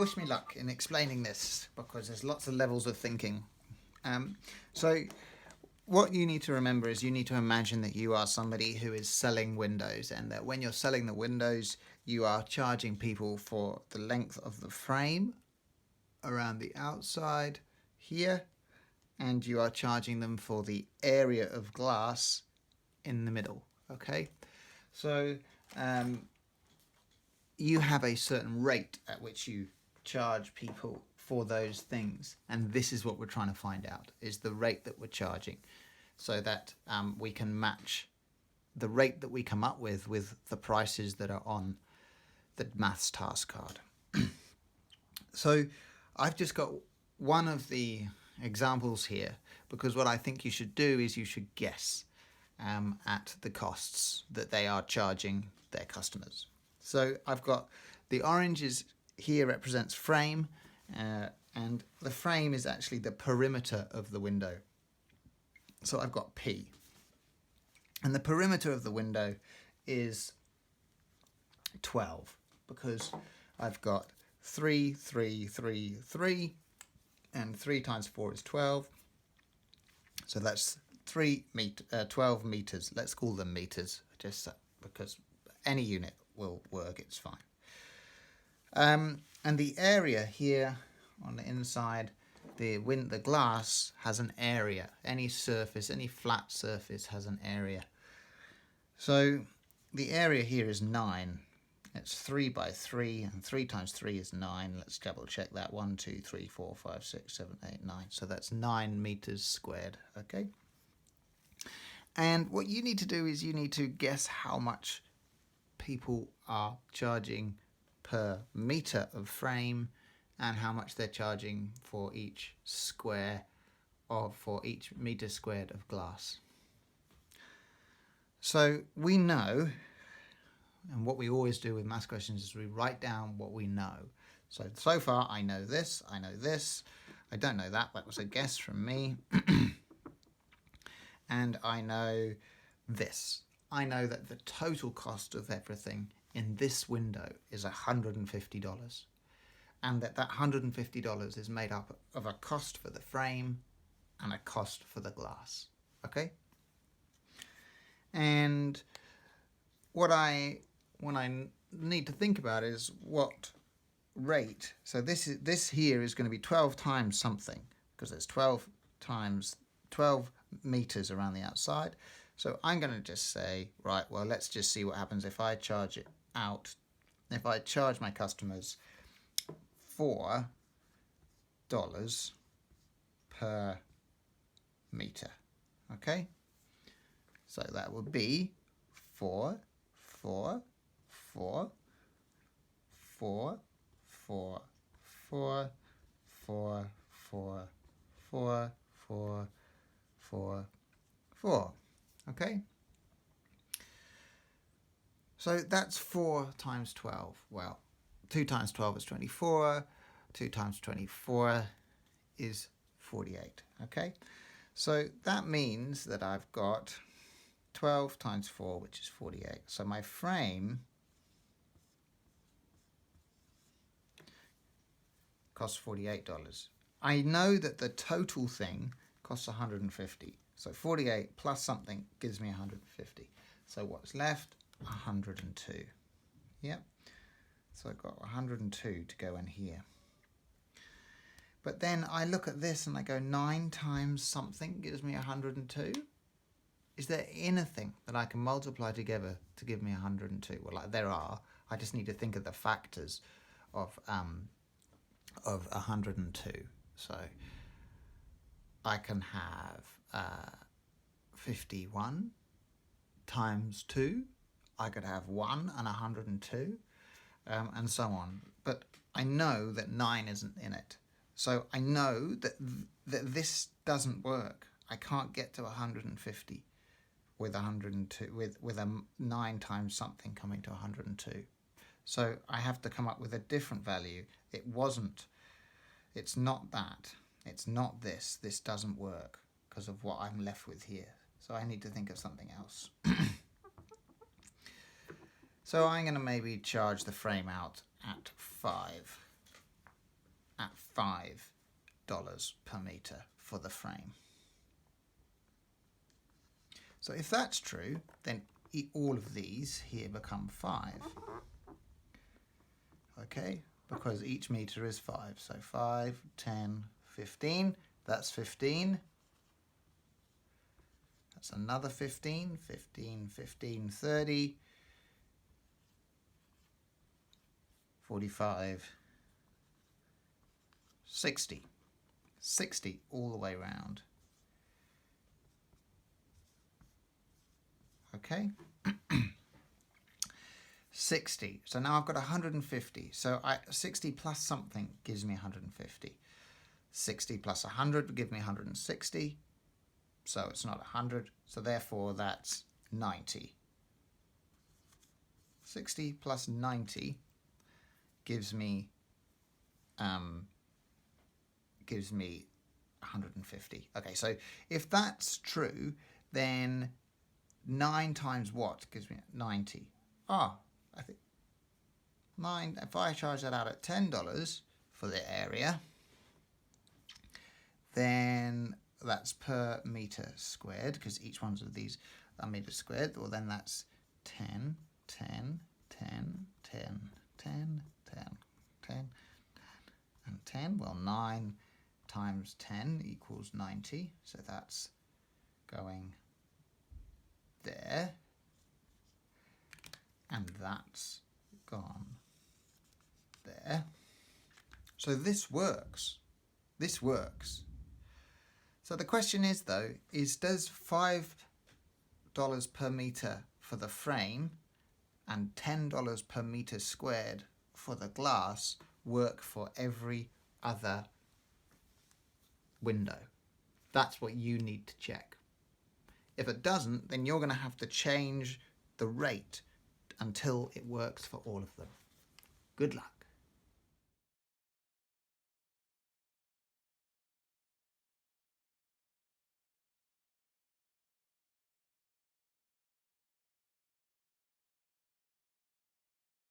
wish me luck in explaining this because there's lots of levels of thinking. So what you need to remember is you need to imagine that you are somebody who is selling windows, and that when you're selling the windows, you are charging people for the length of the frame around the outside here, and you are charging them for the area of glass in the middle. Okay, so you have a certain rate at which you charge people for those things, and this is what we're trying to find out, is the rate that we're charging, so that we can match the rate that we come up with the prices that are on the maths task card. So I've just got one of the examples here, because what I think you should do is you should guess at the costs that they are charging their customers. So I've got the oranges here represents frame, and the frame is actually the perimeter of the window. So I've got P. And the perimeter of the window is 12, because I've got 3, 3, 3, 3, and 3 times 4 is 12. So that's 12 meters. Let's call them meters, just because any unit will work, it's fine. And the area here on the inside, the glass has an area. Any surface, any flat surface has an area. So the area here is 9. It's 3 by 3, and 3 times 3 is 9. Let's double check that. 1, 2, 3, 4, 5, 6, 7, 8, 9. So that's 9 meters squared, okay? And what you need to do is you need to guess how much people are charging per meter of frame, and how much they're charging for each for each meter squared of glass. So we know, and what we always do with maths questions is we write down what we know. So far I know this, I know this, I don't know that, that was a guess from me. And I know this. I know that the total cost of everything in this window is $150, and that $150 is made up of a cost for the frame and a cost for the glass. Okay? And what I need to think about is what rate. So this here is going to be 12 times something, because there's 12 meters around the outside. So I'm going to just say, right, well, let's just see what happens if I charge it out. If I charge my customers $4 per meter. Okay? So that would be 4, 4, 4, 4, 4, 4, 4, 4, 4, 4, 4, 4. Okay? So that's 4 times 12. Well, 2 times 12 is 24. 2 times 24 is 48. Okay? So that means that I've got 12 times 4, which is 48. So my frame costs $48. I know that the total thing costs $150. So 48 plus something gives me 150. So what's left? 102. Yep. So I've got 102 to go in here. But then I look at this and I go 9 times something gives me 102. Is there anything that I can multiply together to give me 102? Well, there are. I just need to think of the factors of 102. So I can have 51 times 2. I could have 1 and 102, and so on. But I know that 9 isn't in it. So I know that this doesn't work. I can't get to 150 with 102 with a 9 times something coming to 102. So I have to come up with a different value. It's not that. It's not this. This doesn't work because of what I'm left with here. So I need to think of something else. So I'm going to maybe charge the frame out at 5. at $5 per metre for the frame. So if that's true, then all of these here become 5. Okay, because each metre is 5. So 5, 10, 15, that's 15. That's another 15, 15, 15, 30, 45, 60. 60 all the way around. Okay. 60. So now I've got 150. So 60 plus something gives me 150. 60 plus 100 would give me 160. So it's not 100. So therefore that's 90. 60 plus 90 gives me 150. Okay, so if that's true, then 9 times what gives me 90? I think 9. If I charge that out at $10 for the area, then that's per metre squared, because each one of these are metres squared. Well, then that's 10, 10, 10, 10, 10, 10, 10, and 10. Well, 9 times 10 equals 90. So that's going there. And that's gone there. So this works. This works. So the question is, though, does $5 per metre for the frame and $10 per metre squared for the glass work for every other window? That's what you need to check. If it doesn't, then you're going to have to change the rate until it works for all of them. Good luck.